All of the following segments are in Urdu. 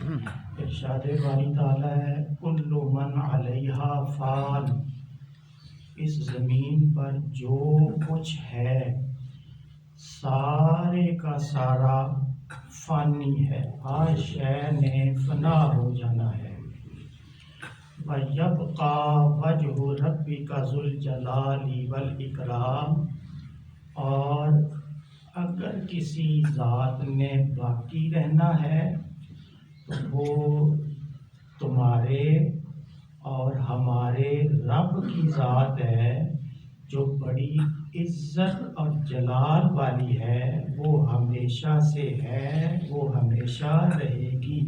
ارشاد باری تعالیٰ ہے کل من علیہا فان، اس زمین پر جو کچھ ہے سارے کا سارا فانی ہے، ہر شے نے فنا ہو جانا ہے۔ وَيَبْقَى وَجْهُ رَبِّكَ ذُو الْجَلَالِ وَالْإِكْرَامِ، اور اگر کسی ذات نے باقی رہنا ہے تو وہ تمہارے اور ہمارے رب کی ذات ہے جو بڑی عزت اور جلال والی ہے، وہ ہمیشہ سے ہے، وہ ہمیشہ رہے گی۔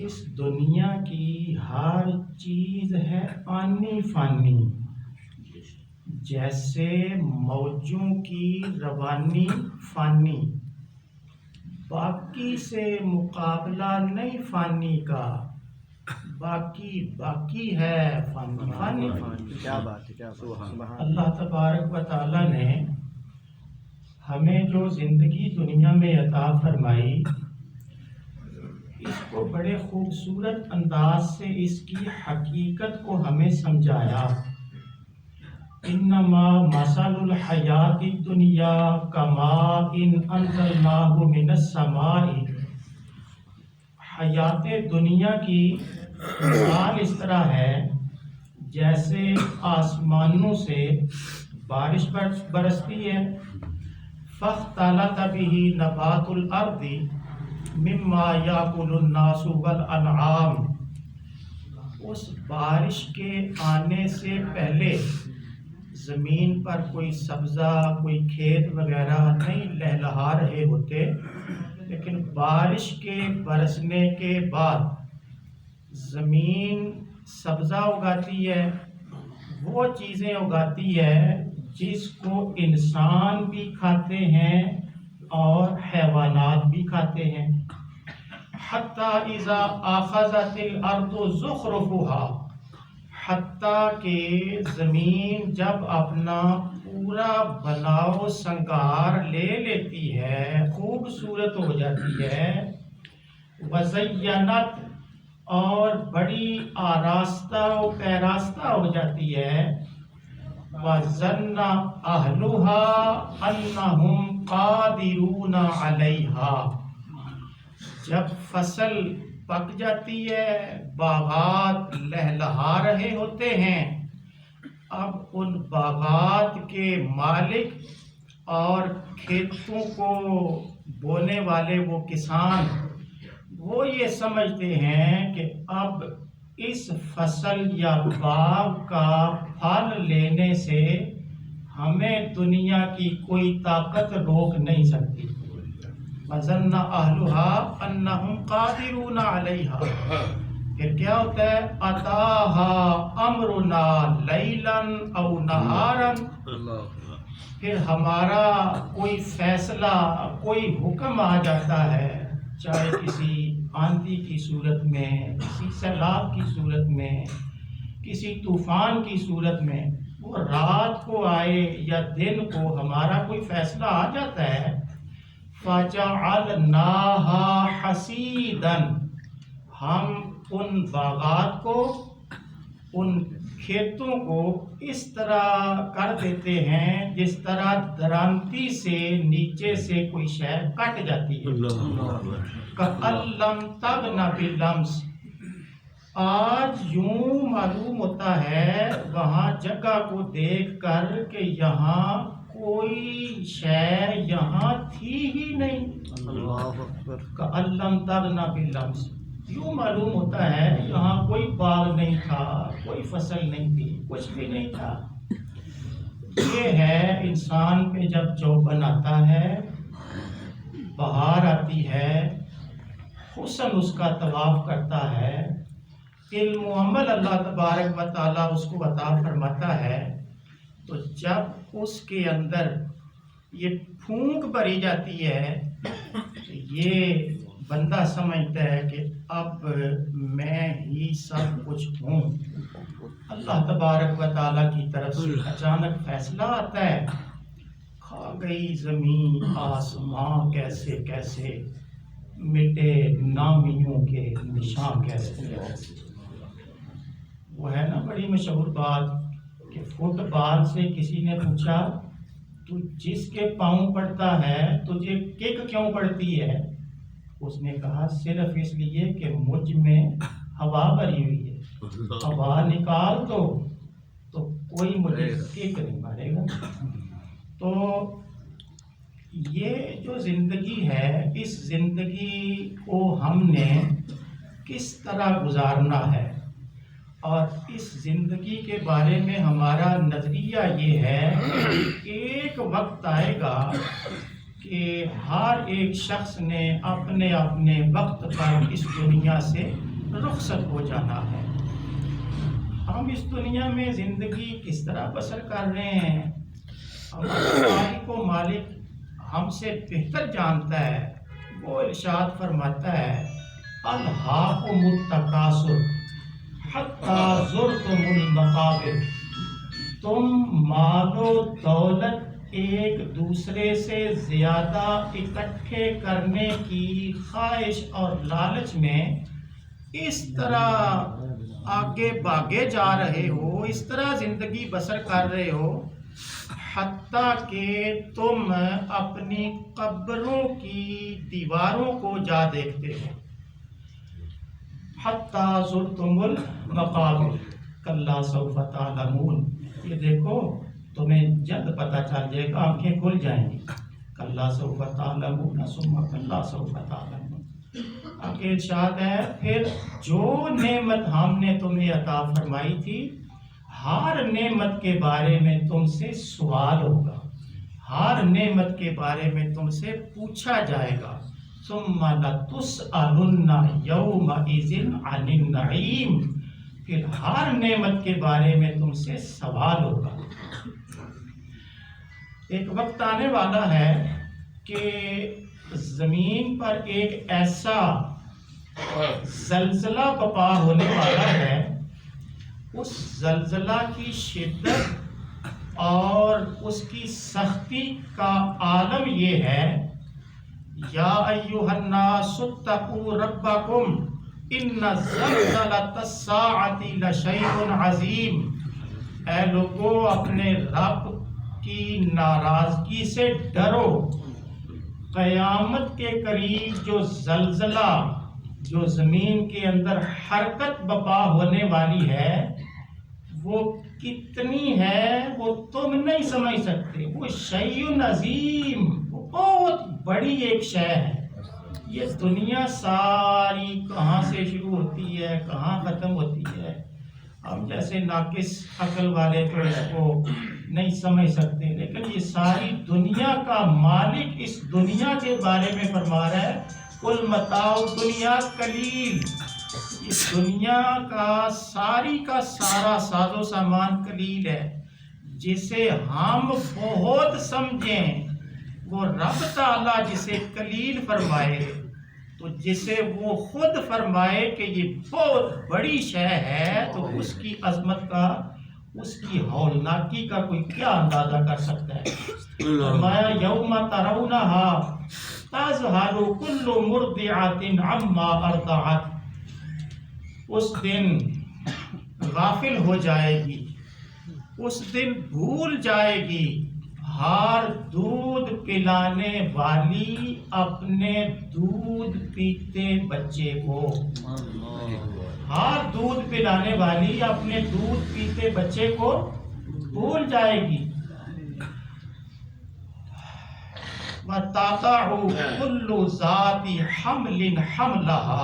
اس دنیا کی ہر چیز ہے آنی فانی، جیسے موجوں کی روانی فانی، باقی سے مقابلہ نہیں فانی کا، باقی باقی ہے، فانی فانی۔ کیا بات ہے، کیا سبحان اللہ تبارک و تعالیٰ نے ہمیں جو زندگی دنیا میں عطا فرمائی، اس کو بڑے خوبصورت انداز سے اس کی حقیقت کو ہمیں سمجھایا۔ انما مثل الحیات الدنیا کماء انزلناہ من السماء، حیات دنیا کی مثال اس طرح ہے جیسے آسمانوں سے بارش برستی ہے، فاختلط به نبات الارض مما یاکل الناس والانعام، اس بارش کے آنے سے پہلے زمین پر کوئی سبزہ، کوئی کھیت وغیرہ نہیں لہلہا رہے ہوتے، لیکن بارش کے برسنے کے بعد زمین سبزہ اگاتی ہے، وہ چیزیں اگاتی ہے جس کو انسان بھی کھاتے ہیں اور حیوانات بھی کھاتے ہیں۔ حتیٰ اذا اخذت الارض زخرفها، حتیٰ کہ زمین جب اپنا پورا بناؤ سنگار لے لیتی ہے، خوبصورت ہو جاتی ہے، وزینت، اور بڑی آراستہ و پیراستہ ہو جاتی ہے، وظن اہلها انہم قادرون علیہا، جب فصل پک جاتی ہے، باغات لہلہا رہے ہوتے ہیں، اب ان باغات کے مالک اور کھیتوں کو بونے والے وہ کسان، وہ یہ سمجھتے ہیں کہ اب اس فصل یا باغ کا پھل لینے سے ہمیں دنیا کی کوئی طاقت روک نہیں سکتی۔ وَظَنَّ أَهْلُهَا أَنَّهُمْ قَادِرُونَ عَلَيْهَا، پھر کیا ہوتا ہے، أَتَاهَا أَمْرُنَا لَيْلًا أَوْ نَهَارًا، پھر ہمارا کوئی فیصلہ، کوئی حکم آ جاتا ہے، چاہے کسی آندھی کی صورت میں، کسی سیلاب کی صورت میں، کسی طوفان کی صورت میں، وہ رات کو آئے یا دن کو، ہمارا کوئی فیصلہ آ جاتا ہے، فَجَعَلْنَاهَا حَصِيدًا، ہم ان باغات کو، ان کھیتوں کو اس طرح کر دیتے ہیں جس طرح درانتی سے نیچے سے کوئی شے کٹ جاتی ہے۔ كَأَن لَّمْ تَغْنَ بِالْأَمْسِ، آج یوں معلوم ہوتا ہے وہاں جگہ کو دیکھ کر کہ یہاں کوئی شے یہاں تھی ہی نہیں۔ كَأَن لَّمْ تَغْنَ بِالْأَمْسِ، یوں معلوم ہوتا ہے یہاں کوئی باغ نہیں تھا، کوئی فصل نہیں تھی، کچھ بھی نہیں تھا۔ یہ ہے انسان پہ جب چوبن آتا ہے، بہار آتی ہے، حسن اس کا طواف کرتا ہے، علم و عمل اللہ تبارک و تعالیٰ اس کو عطا فرماتا ہے، تو جب اس کے اندر یہ پھونک بھری جاتی ہے، یہ بندہ سمجھتا ہے کہ اب میں ہی سب کچھ ہوں۔ اللہ تبارک و تعالیٰ کی طرف سے اچانک فیصلہ آتا ہے، کھا گئی زمین آسماں کیسے کیسے، مٹے نامیوں کے نشان کہتے ہیں. وہ ہے نا بڑی مشہور بات کہ فٹ بال سے کسی نے پوچھا تو جس کے پاؤں پڑتا ہے تجھے کک کیوں پڑتی ہے؟ اس نے کہا صرف اس لیے کہ مجھ میں ہوا بھری ہوئی ہے، ہوا نکال دو تو کوئی مجھے کک نہیں مارے گا. تو یہ جو زندگی ہے، اس زندگی کو ہم نے کس طرح گزارنا ہے، اور اس زندگی کے بارے میں ہمارا نظریہ یہ ہے کہ ایک وقت آئے گا کہ ہر ایک شخص نے اپنے اپنے وقت پر اس دنیا سے رخصت ہو جانا ہے. ہم اس دنیا میں زندگی کس طرح بسر کر رہے ہیں، ہمارے مالک و مالک ہم سے بہتر جانتا ہے. وہ ارشاد فرماتا ہے الہاکم التکاثر حتی زرتم المقابر. تم مال و دولت ایک دوسرے سے زیادہ اکٹھے کرنے کی خواہش اور لالچ میں اس طرح آگے بھاگے جا رہے ہو، اس طرح زندگی بسر کر رہے ہو، حتیٰ کہ تم اپنی قبروں کی دیواروں کو جا دیکھتے ہو. حتیٰ زرتم المقابر کلا سوف تعلمون. یہ دیکھو تمہیں جلد پتہ چل جائے گا، آنکھیں کھل جائیں گی. کلا سوف تعلمون ثم کلا سوف تعلمون. آگے ارشاد ہے پھر جو نعمت ہم نے تمہیں عطا فرمائی تھی، ہر نعمت کے بارے میں تم سے سوال ہوگا، ہر نعمت کے بارے میں تم سے پوچھا جائے گا. ثم لتسألن یومئذ عن النعیم. پھر ہر نعمت کے بارے میں تم سے سوال ہوگا. ایک وقت آنے والا ہے کہ زمین پر ایک ایسا زلزلہ برپا ہونے والا ہے، اس زلزلہ کی شدت اور اس کی سختی کا عالم یہ ہے یا ایھا الناس اتقوا ربکم ان زلزلۃ الساعۃ لشیء عظیم. اے لوگو اپنے رب کی ناراضگی سے ڈرو. قیامت کے قریب جو زلزلہ، جو زمین کے اندر حرکت برپا ہونے والی ہے، وہ کتنی ہے وہ تم نہیں سمجھ سکتے. وہ شیء عظیم، وہ بہت بڑی ایک شے ہے. یہ دنیا ساری کہاں سے شروع ہوتی ہے کہاں ختم ہوتی ہے، ہم جیسے ناقص عقل والے تو اس کو نہیں سمجھ سکتے. لیکن یہ ساری دنیا کا مالک اس دنیا کے بارے میں فرما رہا ہے کل متاع دنیا قلیل. اس دنیا کا سارا ساز و سامان قلیل ہے. جسے ہم بہت سمجھیں وہ رب تعالیٰ جسے قلیل فرمائے، تو جسے وہ خود فرمائے کہ یہ بہت بڑی شے ہے، تو اس کی عظمت کا، اس کی ہولناکی کا کوئی کیا اندازہ کر سکتا ہے. فرمایا یوم ترونہا تذہل کل مرضعۃ عما ارضعت. اس دن غافل ہو جائے گی، اس دن بھول جائے گی ہر دودھ پلانے والی اپنے دودھ پیتے بچے کو. ہر دودھ پلانے والی اپنے دودھ پیتے بچے کو بھول جائے گی. وَتَضَعُ كُلُّ ذَاتِ حَمْلٍ حَمْلَهَا.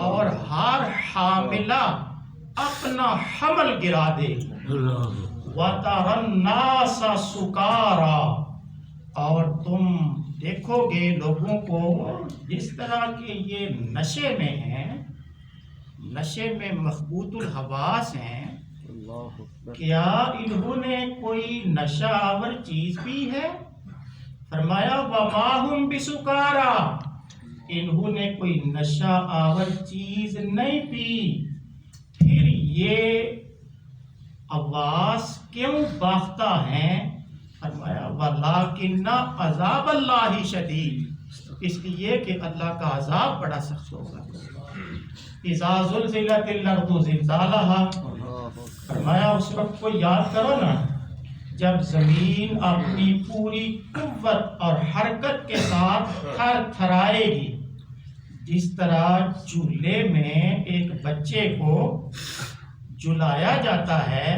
اور ہر حاملہ اپنا حمل گرا دے. وَتَرَى النَّاسَ سُكَارَى. اور تم دیکھو گے لوگوں کو جس طرح کہ یہ نشے میں ہیں، نشے میں مخبوط الحواس ہیں. کیا انہوں نے کوئی نشہ آور چیز پی ہے؟ فرمایا وَمَا هُمْ بِسُكَارَى. انہوں نے کوئی نشہ آور چیز نہیں پی. پھر یہ حواس کیوں باختہ ہیں؟ فرمایا وَلَٰكِنَّ عَذَابَ اللَّهِ شَدِيدٌ. اس لیے کہ اللہ کا عذاب بڑا سخت ہوگا۔ اذا زلزلت الارض زلزالها، فرمایا اس وقت کو یاد کرو نا جب زمین اپنی پوری قوت اور حرکت کے ساتھ تھر تھرائے گی۔ جس طرح جھولے میں ایک بچے کو جلایا جاتا ہے،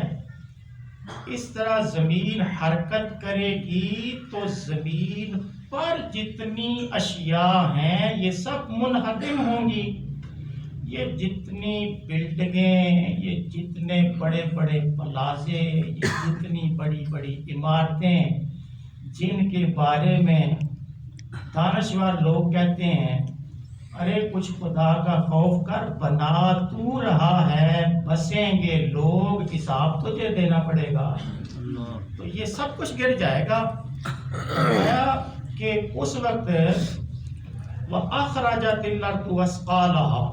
اس طرح زمین حرکت کرے گی تو زمین پر جتنی اشیاء ہیں یہ سب منہدم ہوں گی۔ یہ جتنی بلڈنگیں، یہ جتنے بڑے بڑے پلازے، یہ جتنی بڑی بڑی عمارتیں جن کے بارے میں دانشور لوگ کہتے ہیں ارے کچھ خدا کا خوف کر، بنا تو رہا ہے، بسیں گے لوگ، حساب تجھے دینا پڑے گا، تو یہ سب کچھ گر جائے گا۔ کہ اس وقت وَأَخْرَجَتِ الْأَرْضُ أَثْقَالَهَا،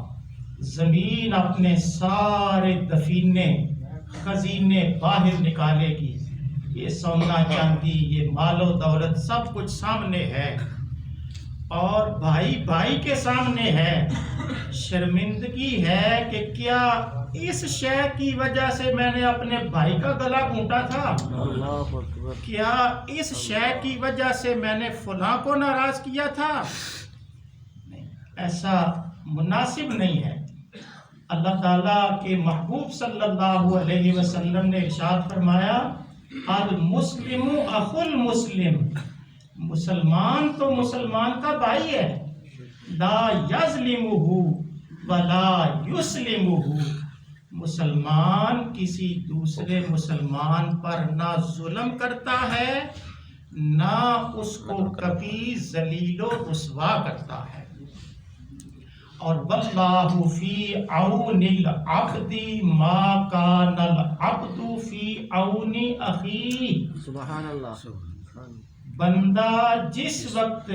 زمین اپنے سارے دفینے خزینے باہر نکالے گی۔ یہ سونا چاندی، یہ مال و دولت سب کچھ سامنے ہے، اور بھائی بھائی کے سامنے ہے۔ شرمندگی ہے کہ کیا اس شے کی وجہ سے میں نے اپنے بھائی کا گلا گھونٹا تھا، کیا اس شے کی وجہ سے میں نے فلاں کو ناراض کیا تھا؟ نہیں، ایسا مناسب نہیں ہے۔ اللہ تعالیٰ کے محبوب صلی اللہ علیہ وسلم نے ارشاد فرمایا المسلم اخو المسلم، مسلمان تو مسلمان کا بھائی ہے، لا یظلمہ ولا یسلمہ، مسلمان کسی دوسرے مسلمان پر نہ ظلم کرتا ہے نہ اس کو کبھی ذلیل و رسوا کرتا ہے۔ اور واللہ فی عون العبد ما کان العبد فی عون اخیہ، سبحان اللہ، بندہ جس وقت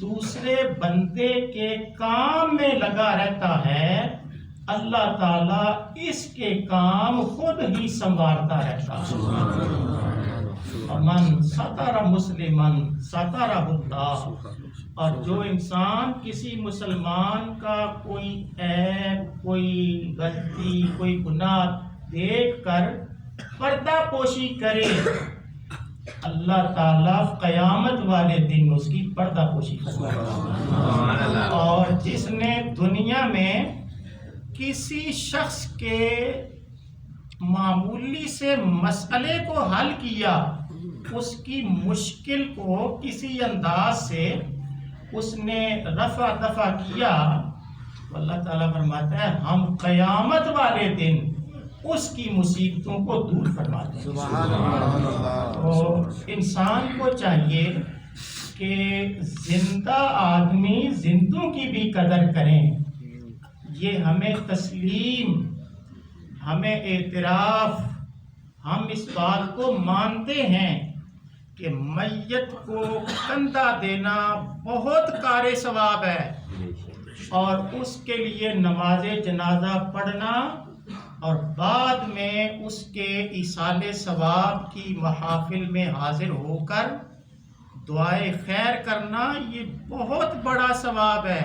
دوسرے بندے کے کام میں لگا رہتا ہے اللہ تعالیٰ اس کے کام خود ہی سنوارتا رہتا ہے۔ من ستر مسلمن سترہ اللہ، اور جو انسان کسی مسلمان کا کوئی عیب، کوئی غلطی، کوئی گناہ دیکھ کر پردہ پوشی کرے، اللہ تعالیٰ قیامت والے دن اس کی پردہ پوشی کرے۔ اور جس نے دنیا میں کسی شخص کے معمولی سے مسئلے کو حل کیا، اس کی مشکل کو کسی انداز سے اس نے رفع دفع کیا، تو اللہ تعالیٰ فرماتا ہے ہم قیامت والے دن اس کی مصیبتوں کو دور فرماتے ہیں۔ تو انسان کو چاہیے کہ زندہ آدمی زندوں کی بھی قدر کریں، یہ ہمیں تسلیم، ہمیں اعتراف، ہم اس بات کو مانتے ہیں کہ میت کو کندھا دینا بہت کار ثواب ہے، اور اس کے لیے نماز جنازہ پڑھنا اور بعد میں اس کے ایصال ثواب کی محافل میں حاضر ہو کر دعائے خیر کرنا یہ بہت بڑا ثواب ہے۔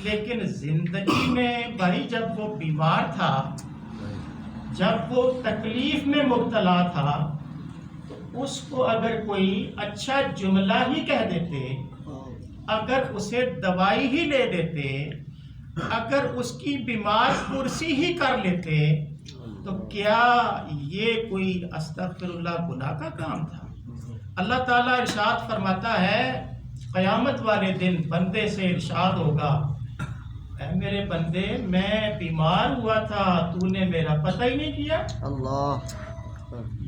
لیکن زندگی میں بھائی جب وہ بیمار تھا، جب وہ تکلیف میں مبتلا تھا، تو اس کو اگر کوئی اچھا جملہ ہی کہہ دیتے، اگر اسے دوائی ہی لے دیتے، اگر اس کی بیمار کرسی ہی کر لیتے، تو کیا یہ کوئی استغفر اللہ گناہ کا کام تھا؟ اللہ تعالیٰ ارشاد فرماتا ہے قیامت والے دن بندے سے ارشاد ہوگا اے میرے بندے میں بیمار ہوا تھا، تو نے میرا پتہ ہی نہیں کیا۔ اللہ،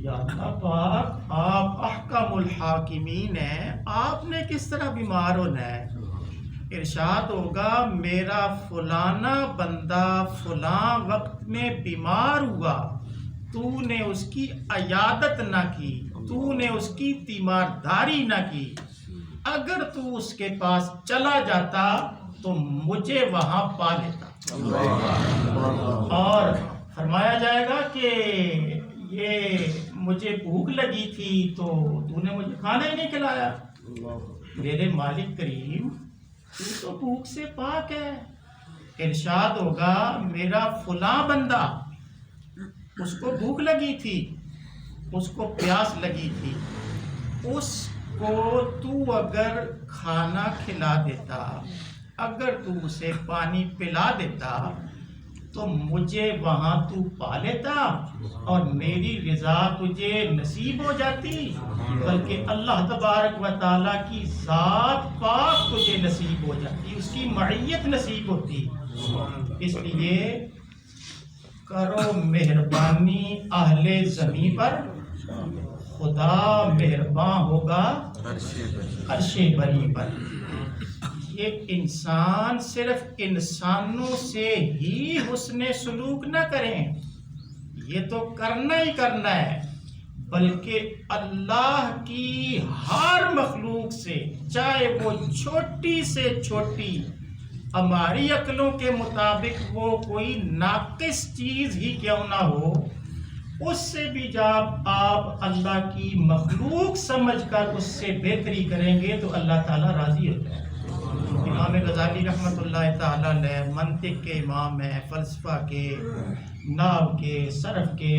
یا اللہ پاک آپ احکم الحاکمین ہیں، آپ نے کس طرح بیمار ہونا ہے؟ ارشاد ہوگا میرا فلانا بندہ فلاں وقت میں بیمار ہوا، تو نے اس کی عیادت نہ کی، تو نے اس کی تیمارداری نہ کی، اگر تو اس کے پاس چلا جاتا تو مجھے وہاں پا لیتا۔ اور فرمایا جائے گا کہ یہ مجھے بھوک لگی تھی تو نے مجھے کھانا ہی نہیں کھلایا۔ میرے مالک کریم تو تو بھوک سے پاک ہے. ارشاد ہوگا میرا فلاں بندہ اس کو بھوک لگی تھی, اس کو پیاس لگی تھی, اس کو تو اگر کھانا کھلا دیتا, اگر تو اسے پانی پلا دیتا تو مجھے وہاں تو پا لیتا اور میری رضا تجھے نصیب ہو جاتی, بلکہ اللہ تبارک و تعالیٰ کی ذات پاک تجھے نصیب ہو جاتی, اس کی معیت نصیب ہوتی. اس لیے کرو مہربانی اہل زمین پر, خدا مہربان ہوگا عرش بری پر. یہ انسان صرف انسانوں سے ہی حسن سلوک نہ کریں, یہ تو کرنا ہی کرنا ہے, بلکہ اللہ کی ہر مخلوق سے, چاہے وہ چھوٹی سے چھوٹی ہماری عقلوں کے مطابق وہ کوئی ناقص چیز ہی کیوں نہ ہو, اس سے بھی جب آپ اللہ کی مخلوق سمجھ کر اس سے بہتری کریں گے تو اللہ تعالیٰ راضی ہوتا ہے. امام غزالی رحمۃ اللہ تعالیٰ علیہ منطق کے امام ہیں, فلسفہ کے, نحو کے, صرف کے,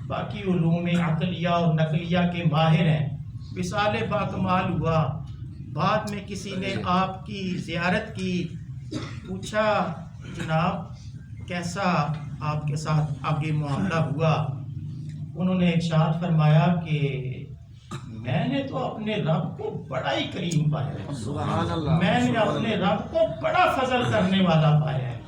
باقی علوم عقلیہ اور نقلیہ کے ماہر ہیں. وصال باکمال ہوا, بعد میں کسی نے آپ کی زیارت کی, پوچھا جناب کیسا آپ کے ساتھ آگے معاملہ ہوا. انہوں نے ارشاد فرمایا کہ میں نے تو اپنے رب کو بڑا ہی کریم پایا ہے, سبحان اللہ. میں نے اپنے رب کو بڑا فضل کرنے والا پایا ہے.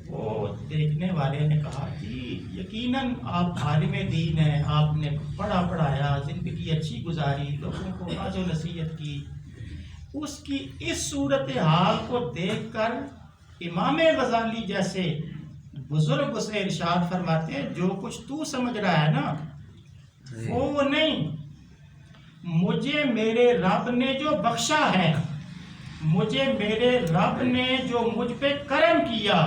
وہ دیکھنے والے نے کہا جی یقیناً آپ عالم دین ہیں, آپ نے پڑھا پڑھایا, زندگی اچھی گزاری, لوگوں کو واعظ و نصیحت کی. اس کی اس صورتحال کو دیکھ کر امام غزالی جیسے بزرگ اسے ارشاد فرماتے ہیں جو کچھ تو سمجھ رہا ہے نا وہ نہیں, مجھے میرے رب نے جو بخشا ہے, مجھے میرے رب نے جو مجھ پہ کرم کیا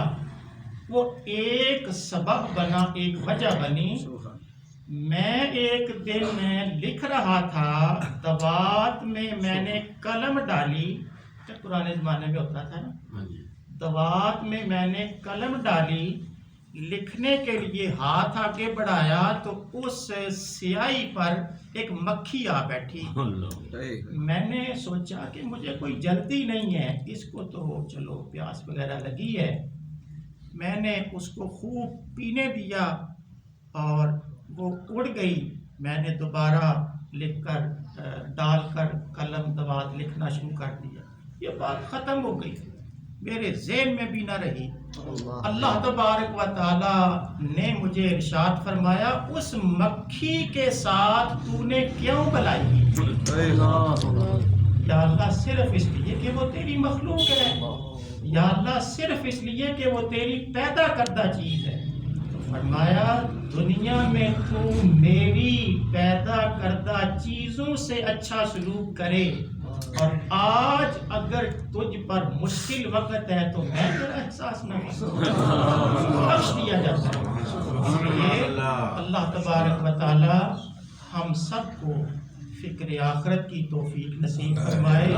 وہ ایک سبب بنا, ایک وجہ بنی. میں ایک دن میں لکھ رہا تھا, دوات میں نے قلم ڈالی, پرانے زمانے میں ہوتا تھا نا, دوات میں نے قلم ڈالی, لکھنے کے لیے ہاتھ آگے بڑھایا تو اس سیاہی پر ایک مکھی آ بیٹھی. میں نے سوچا کہ مجھے کوئی جلدی نہیں ہے, اس کو تو چلو پیاس وغیرہ لگی ہے. میں نے اس کو خوب پینے دیا اور وہ اڑ گئی. میں نے دوبارہ لکھ کر ڈال کر قلم دوات لکھنا شروع کر دیا. یہ بات ختم ہو گئی, میرے ذہن میں بھی نہ رہی. اللہ تبارک و تعالی نے مجھے ارشاد فرمایا اس مکھی کے ساتھ تو نے کیوں بلائی؟ یا اللہ صرف اس لیے کہ وہ تیری مخلوق ہے, یا اللہ صرف اس لیے کہ وہ تیری پیدا کردہ چیز ہے. تو فرمایا دنیا میں تو میری پیدا کردہ چیزوں سے اچھا سلوک کرے, اور آج اگر تجھ پر مشکل وقت ہے تو میں تیرا احساس نہ بخش دیا جاتا ہے. اس لیے اللہ تبارک و تعالی ہم سب کو فکر آخرت کی توفیق نصیب فرمائے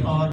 اور